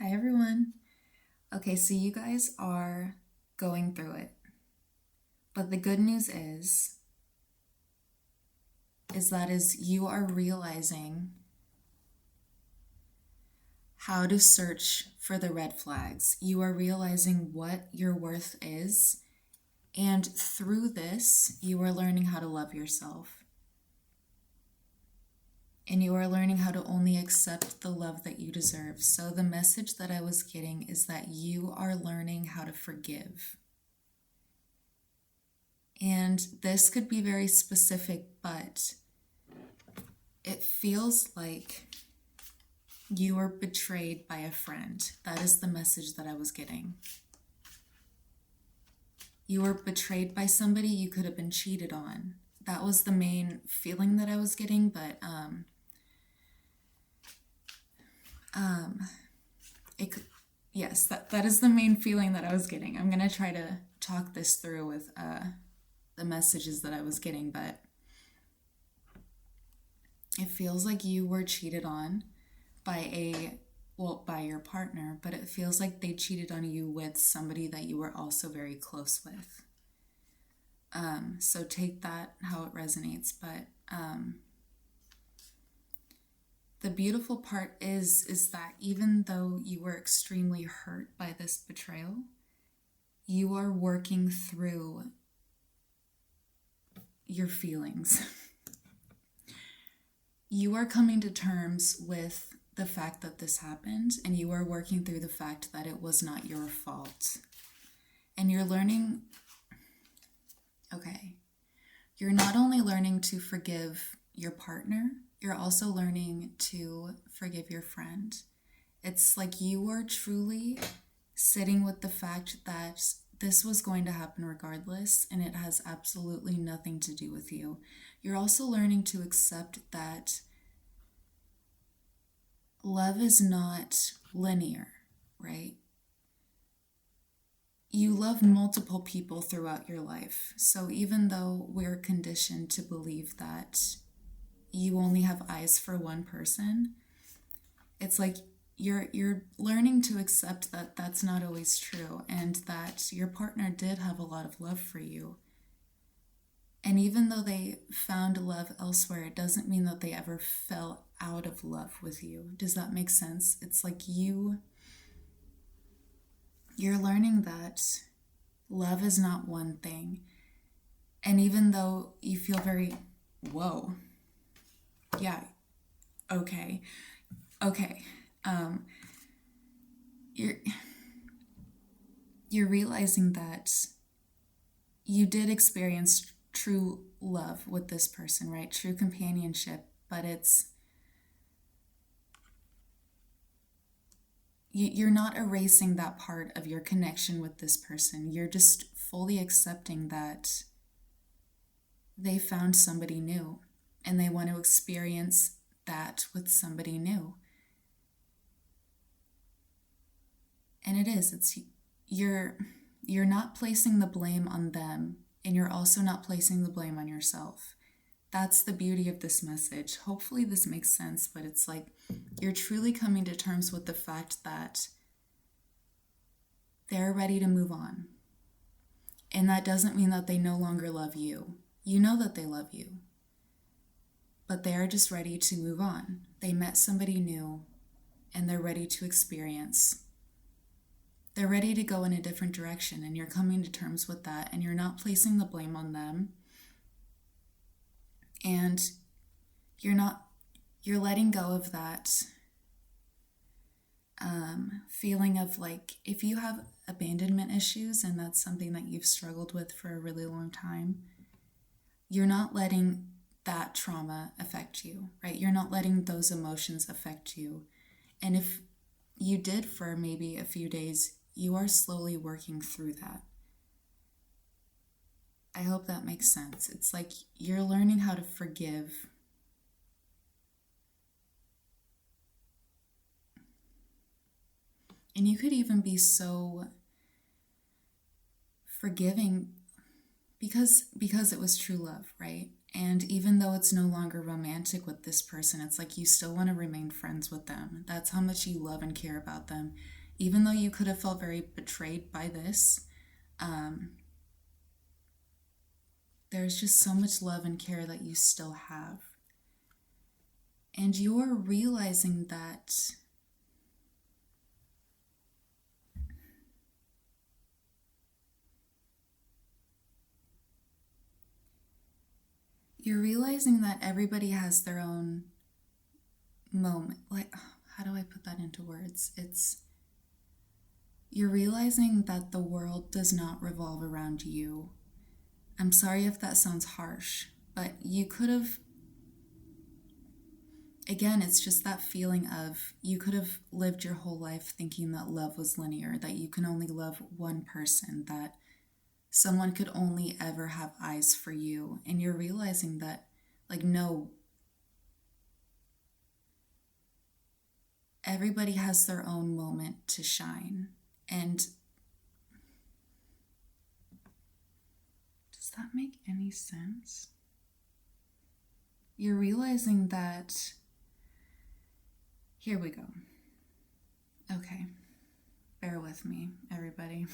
Hi everyone. Okay, so you guys are going through it. But the good news is that as you are realizing how to search for the red flags, you are realizing what your worth is, and through this, you are learning how to love yourself. And you are learning how to only accept the love that you deserve. So the message that I was getting is that you are learning how to forgive. And this could be very specific, but it feels like you were betrayed by a friend. That is the message that I was getting. You were betrayed by somebody. You could have been cheated on. That was the main feeling that I was getting, but yes, that is the main feeling that I was getting. I'm gonna try to talk this through with the messages that I was getting, but it feels like you were cheated on by your partner, but it feels like they cheated on you with somebody that you were also very close with. So take that how it resonates, but the beautiful part is that even though you were extremely hurt by this betrayal, you are working through your feelings. You are coming to terms with the fact that this happened, and you are working through the fact that it was not your fault. And you're learning, okay, you're not only learning to forgive your partner, you're also learning to forgive your friend. It's like you are truly sitting with the fact that this was going to happen regardless, and it has absolutely nothing to do with you. You're also learning to accept that love is not linear, right? You love multiple people throughout your life. So even though we're conditioned to believe that you only have eyes for one person, it's like you're learning to accept that that's not always true, and that your partner did have a lot of love for you. And even though they found love elsewhere, it doesn't mean that they ever fell out of love with you. Does that make sense? It's like you're learning that love is not one thing. And even though you feel very, whoa, yeah, okay, you're realizing that you did experience true love with this person, right? True companionship, but you're not erasing that part of your connection with this person. You're just fully accepting that they found somebody new and they want to experience that with somebody new. And it's you're not placing the blame on them, and you're also not placing the blame on yourself. That's the beauty of this message. Hopefully this makes sense, but it's like you're truly coming to terms with the fact that they're ready to move on. And that doesn't mean that they no longer love you. You know that they love you, but they are just ready to move on. They met somebody new, and they're ready to experience. They're ready to go in a different direction, and you're coming to terms with that, and you're not placing the blame on them. And you're letting go of that feeling of like, if you have abandonment issues and that's something that you've struggled with for a really long time, you're not letting that trauma affect you, right? You're not letting those emotions affect you. And if you did for maybe a few days, you are slowly working through that. I hope that makes sense. It's like you're learning how to forgive. And you could even be so forgiving because it was true love, right? And even though it's no longer romantic with this person, it's like you still want to remain friends with them. That's how much you love and care about them. Even though you could have felt very betrayed by this, there's just so much love and care that you still have. And you're realizing that everybody has their own moment. Like, how do I put that into words? You're realizing that the world does not revolve around you. I'm sorry if that sounds harsh, but you could have, again, it's just that feeling of you could have lived your whole life thinking that love was linear, that you can only love one person, that someone could only ever have eyes for you. And you're realizing that, like, no, everybody has their own moment to shine. And does that make any sense? You're realizing that, here we go. Okay, bear with me, everybody.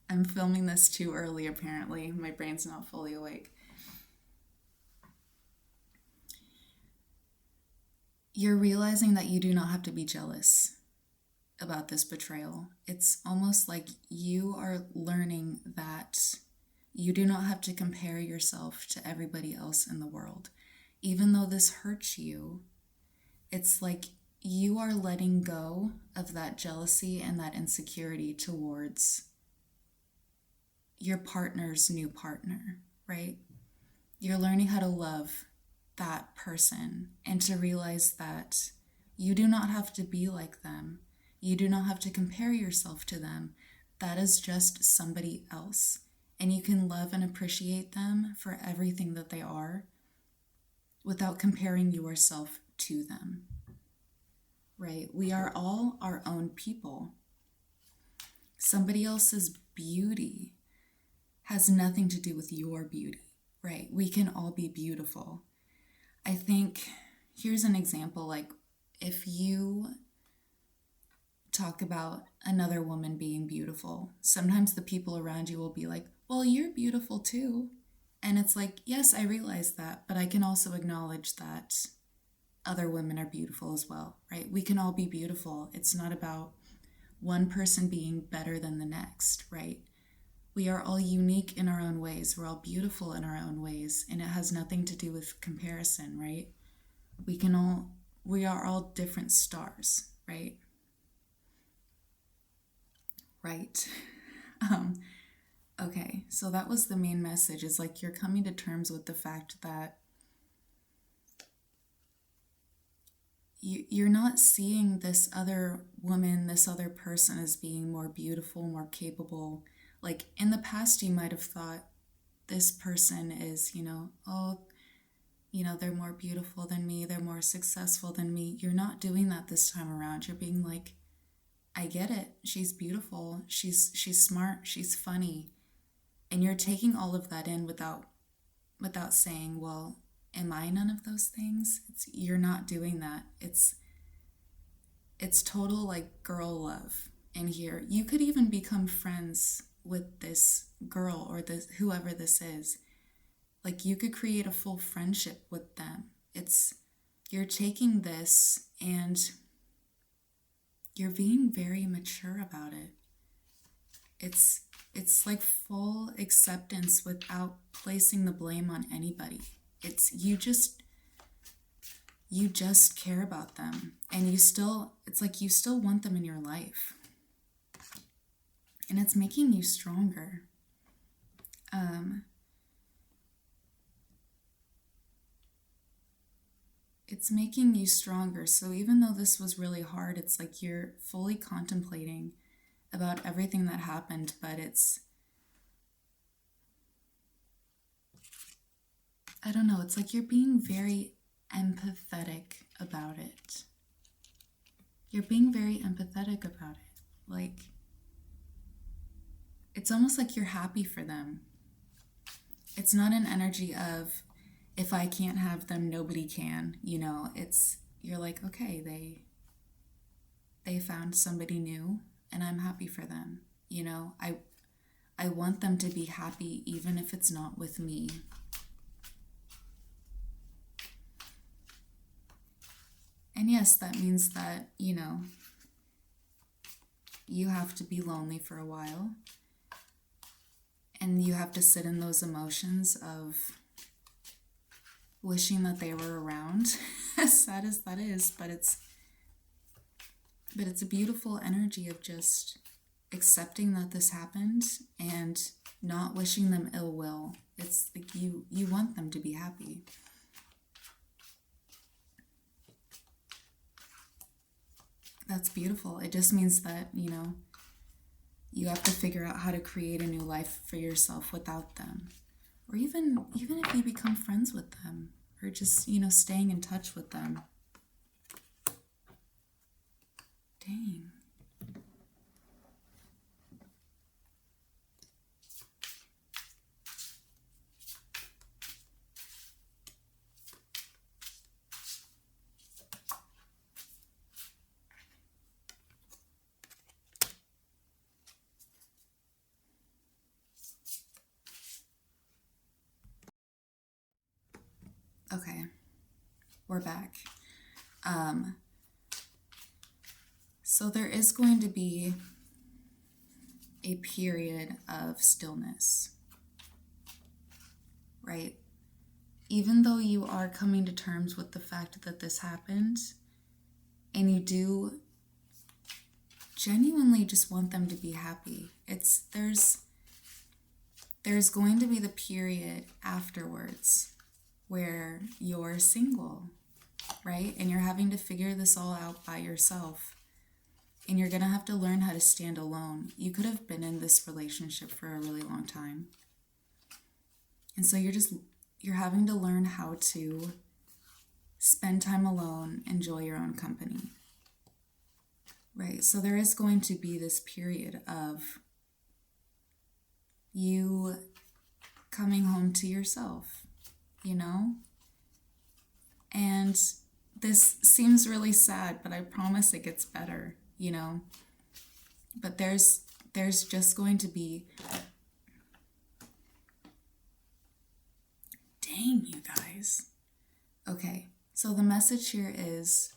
I'm filming this too early, apparently. My brain's not fully awake. You're realizing that you do not have to be jealous about this betrayal. It's almost like you are learning that you do not have to compare yourself to everybody else in the world. Even though this hurts you, it's like you are letting go of that jealousy and that insecurity towards your partner's new partner, right? You're learning how to love that person and to realize that you do not have to be like them. You do not have to compare yourself to them. That is just somebody else. And you can love and appreciate them for everything that they are without comparing yourself to them, right? We are all our own people. Somebody else's beauty has nothing to do with your beauty, right? We can all be beautiful. I think, here's an example, like if you talk about another woman being beautiful, sometimes the people around you will be like, well, you're beautiful too. And it's like, yes, I realize that, but I can also acknowledge that other women are beautiful as well, right? We can all be beautiful. It's not about one person being better than the next, right? We are all unique in our own ways. We're all beautiful in our own ways, and it has nothing to do with comparison, right? We are all different stars, right? Right. Okay, so that was the main message. It's like you're coming to terms with the fact that you're not seeing this other woman, this other person as being more beautiful, more capable. Like in the past, you might have thought this person is, they're more beautiful than me, they're more successful than me. You're not doing that this time around. You're being like, I get it. She's beautiful. She's smart. She's funny. And you're taking all of that in without saying, well, am I none of those things? You're not doing that. It's total like girl love in here. You could even become friends with this girl or this whoever this is. Like you could create a full friendship with them. You're taking this and you're being very mature about it. It's like full acceptance without placing the blame on anybody. You just care about them, and it's like you still want them in your life. And it's making you stronger. It's making you stronger. So even though this was really hard, it's like you're fully contemplating about everything that happened, but I don't know, it's like you're being very empathetic about it. You're being very empathetic about it. Like, it's almost like you're happy for them. It's not an energy of, if I can't have them, nobody can, you know. It's, you're like, okay, they found somebody new and I'm happy for them. You know, I want them to be happy even if it's not with me. And yes, that means that, you know, you have to be lonely for a while. And you have to sit in those emotions of wishing that they were around, as sad as that is, but it's a beautiful energy of just accepting that this happened and not wishing them ill will. It's like you want them to be happy. That's beautiful. It just means that, you know, you have to figure out how to create a new life for yourself without them. Or even if you become friends with them, or just, you know, staying in touch with them. Dang. Okay, we're back. So there is going to be a period of stillness, right? Even though you are coming to terms with the fact that this happened, and you do genuinely just want them to be happy, there's going to be the period afterwards where you're single, right? And you're having to figure this all out by yourself. And you're going to have to learn how to stand alone. You could have been in this relationship for a really long time. And so you're having to learn how to spend time alone, enjoy your own company. Right? So there is going to be this period of you coming home to yourself, you know? And this seems really sad, but I promise it gets better, you know? But there's just going to be... Dang, you guys. Okay, so the message here is,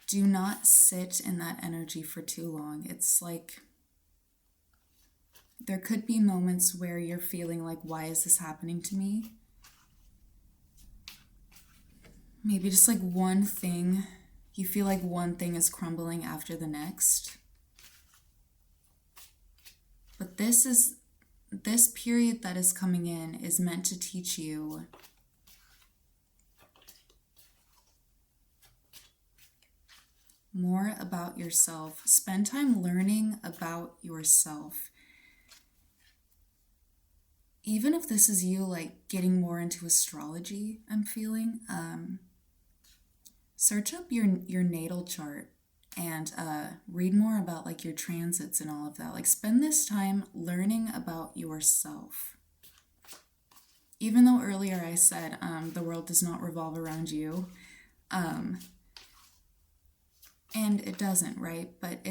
do not sit in that energy for too long. It's like, there could be moments where you're feeling like, why is this happening to me? Maybe just like one thing, you feel like one thing is crumbling after the next. But this period that is coming in is meant to teach you more about yourself. Spend time learning about yourself. Even if this is you like getting more into astrology, I'm feeling, search up your natal chart and read more about like your transits and all of that. Like spend this time learning about yourself. Even though earlier I said the world does not revolve around you, and it doesn't, right? But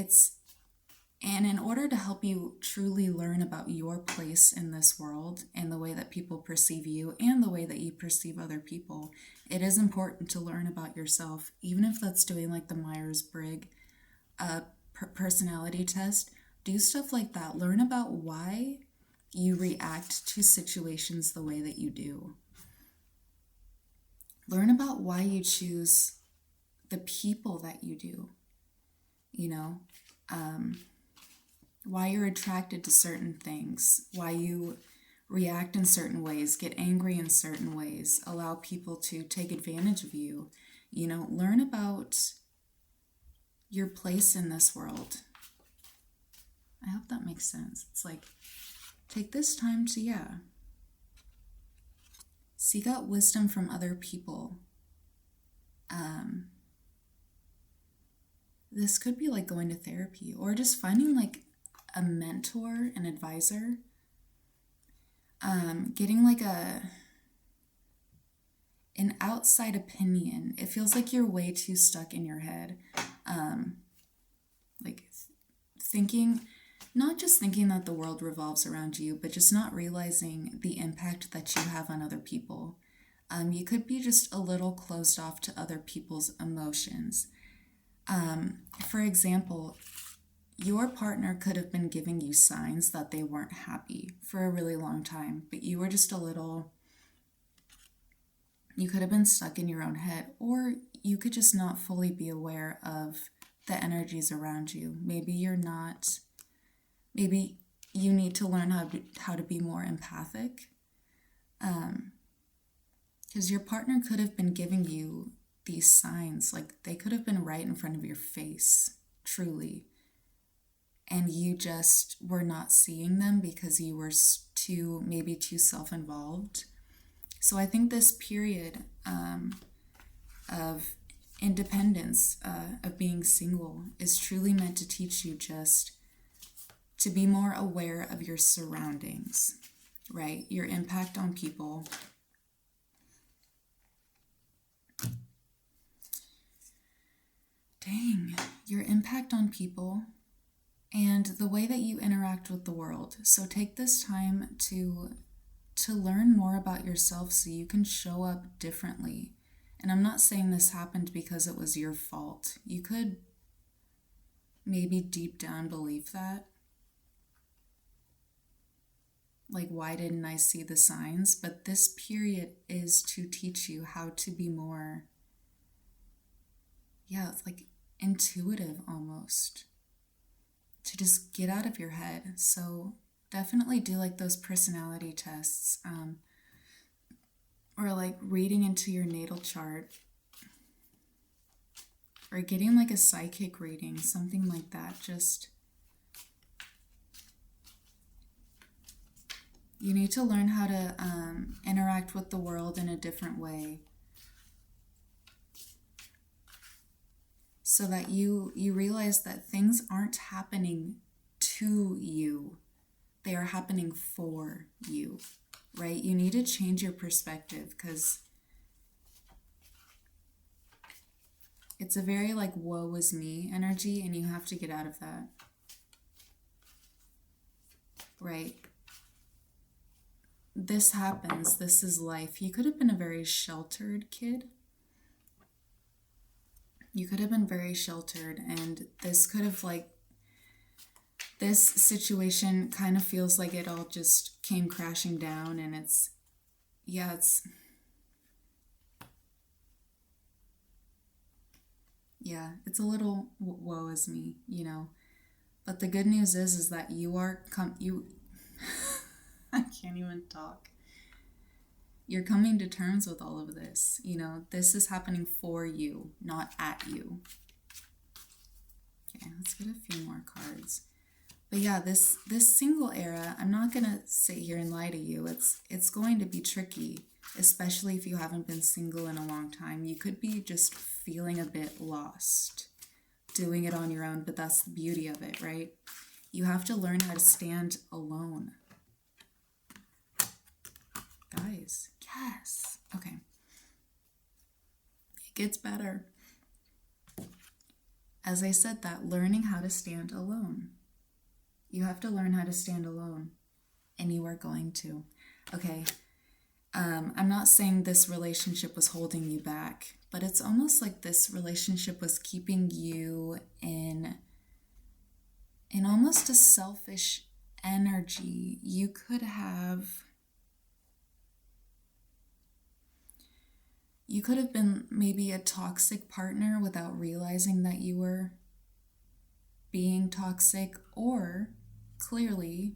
and in order to help you truly learn about your place in this world and the way that people perceive you and the way that you perceive other people, it is important to learn about yourself, even if that's doing like the Myers-Briggs personality test. Do stuff like that. Learn about why you react to situations the way that you do. Learn about why you choose the people that you do, you know, why you're attracted to certain things, why you react in certain ways, get angry in certain ways, allow people to take advantage of you. You know, learn about your place in this world. I hope that makes sense. It's like, take this time to, seek out wisdom from other people. This could be like going to therapy or just finding like a mentor, an advisor. getting like an outside opinion. It feels like you're way too stuck in your head. Like thinking, not just thinking that the world revolves around you, but just not realizing the impact that you have on other people. You could be just a little closed off to other people's emotions. For example, your partner could have been giving you signs that they weren't happy for a really long time, but you were just you could have been stuck in your own head, or you could just not fully be aware of the energies around you. Maybe you need to learn how to be more empathic. Because your partner could have been giving you these signs, like they could have been right in front of your face, truly. And you just were not seeing them because you were maybe too self-involved. So I think this period of independence, of being single, is truly meant to teach you just to be more aware of your surroundings, right? Your impact on people. Your impact on people and the way that you interact with the world. So take this time to learn more about yourself so you can show up differently. And I'm not saying this happened because it was your fault. You could maybe deep down believe that. Like, why didn't I see the signs? But this period is to teach you how to be more, it's like intuitive almost. To just get out of your head. So definitely do like those personality tests, or like reading into your natal chart, or getting like a psychic reading, something like that. Just, you need to learn how to interact with the world in a different way, so that you realize that things aren't happening to you. They are happening for you, right? You need to change your perspective, because it's a very like woe is me energy, and you have to get out of that, right? This happens. This is life. You could have been a very sheltered kid. You could have been very sheltered, and this could have this situation kind of feels like it all just came crashing down, and it's a little woe is me, But the good news is that I can't even talk. You're coming to terms with all of this. This is happening for you, not at you. Okay, let's get a few more cards. But yeah, this single era, I'm not going to sit here and lie to you. It's going to be tricky, especially if you haven't been single in a long time. You could be just feeling a bit lost, doing it on your own, but that's the beauty of it, right? You have to learn how to stand alone. Guys, yes. Okay. It gets better. As I said that, learning how to stand alone. You have to learn how to stand alone, and you are going to. Okay, I'm not saying this relationship was holding you back, but it's almost like this relationship was keeping you in almost a selfish energy. You could have been maybe a toxic partner without realizing that you were being toxic, or clearly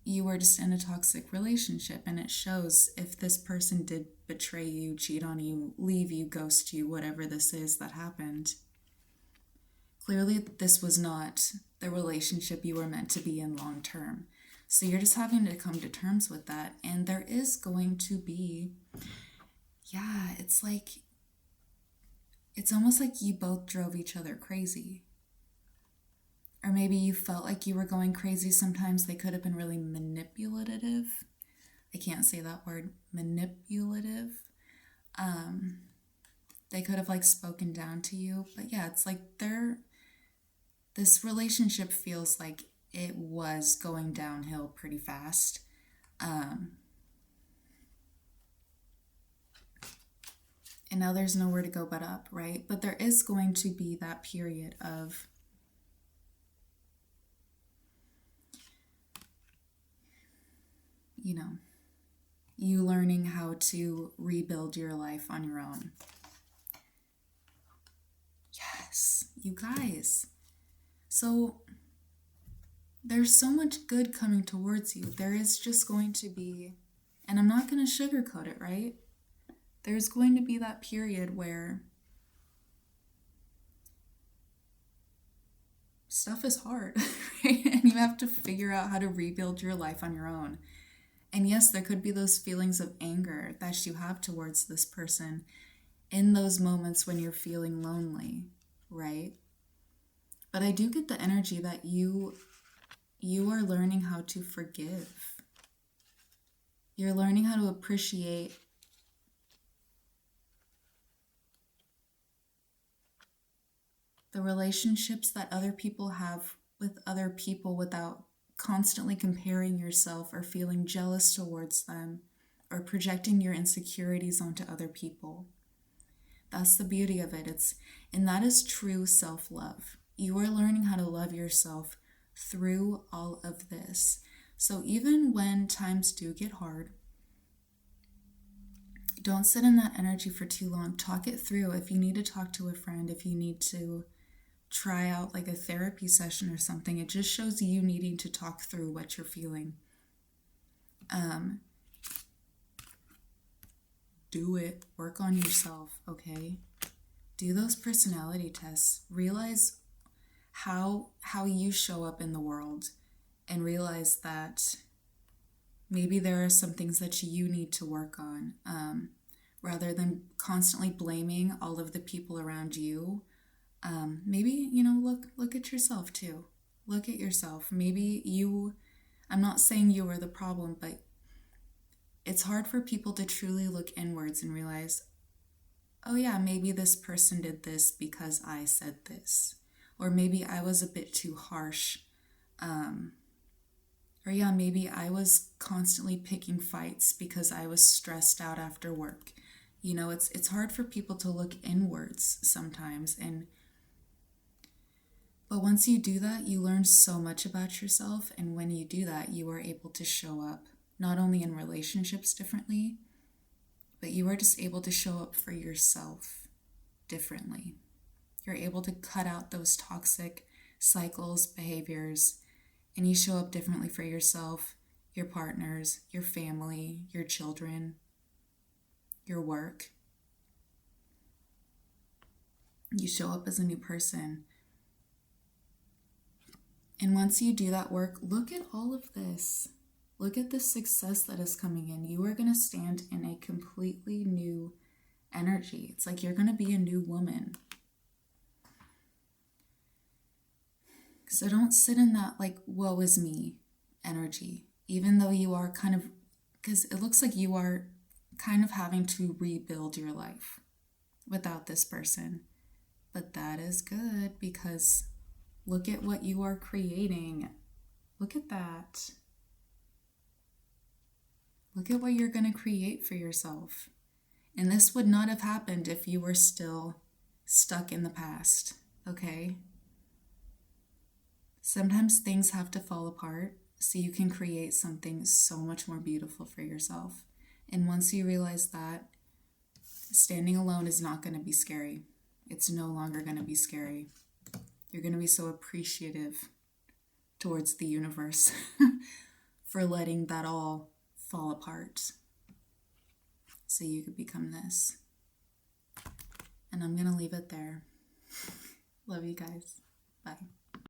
you were just in a toxic relationship, and it shows if this person did betray you, cheat on you, leave you, ghost you, whatever this is that happened. Clearly this was not the relationship you were meant to be in long term. So you're just having to come to terms with that, and there is going to be, it's almost like you both drove each other crazy. Or maybe you felt like you were going crazy sometimes. They could have been really manipulative. I can't say that word, manipulative. They could have like spoken down to you, but yeah, it's like this relationship feels like it was going downhill pretty fast. And now there's nowhere to go but up, right? But there is going to be that period of you learning how to rebuild your life on your own. Yes, you guys. So there's so much good coming towards you. There is just going to be, and I'm not going to sugarcoat it, right? There's going to be that period where stuff is hard, right? And you have to figure out how to rebuild your life on your own. And yes, there could be those feelings of anger that you have towards this person in those moments when you're feeling lonely, right? But I do get the energy that you are learning how to forgive. You're learning how to appreciate the relationships that other people have with other people without constantly comparing yourself or feeling jealous towards them or projecting your insecurities onto other people. That's the beauty of it. And that is true self-love. You are learning how to love yourself through all of this. So even when times do get hard, don't sit in that energy for too long. Talk it through. If you need to talk to a friend, if you need to try out like a therapy session or something, it just shows you needing to talk through what you're feeling. Do it. Work on yourself, okay? Do those personality tests. Realize how you show up in the world, and realize that maybe there are some things that you need to work on, rather than constantly blaming all of the people around you. Maybe, look at yourself too. Look at yourself. Maybe I'm not saying you are the problem, but it's hard for people to truly look inwards and realize, oh yeah, maybe this person did this because I said this. Or maybe I was a bit too harsh. Or yeah, maybe I was constantly picking fights because I was stressed out after work. It's hard for people to look inwards sometimes. But once you do that, you learn so much about yourself. And when you do that, you are able to show up not only in relationships differently, but you are just able to show up for yourself differently. You're able to cut out those toxic cycles, behaviors, and you show up differently for yourself, your partners, your family, your children, your work. You show up as a new person. And once you do that work, look at all of this. Look at the success that is coming in. You are going to stand in a completely new energy. It's like you're going to be a new woman. So don't sit in that like, woe is me energy, even though you are because it looks like you are kind of having to rebuild your life without this person. But that is good, because look at what you are creating. Look at that. Look at what you're going to create for yourself. And this would not have happened if you were still stuck in the past, okay? Sometimes things have to fall apart so you can create something so much more beautiful for yourself. And once you realize that, standing alone is not going to be scary. It's no longer going to be scary. You're going to be so appreciative towards the universe for letting that all fall apart so you could become this. And I'm going to leave it there. Love you guys. Bye.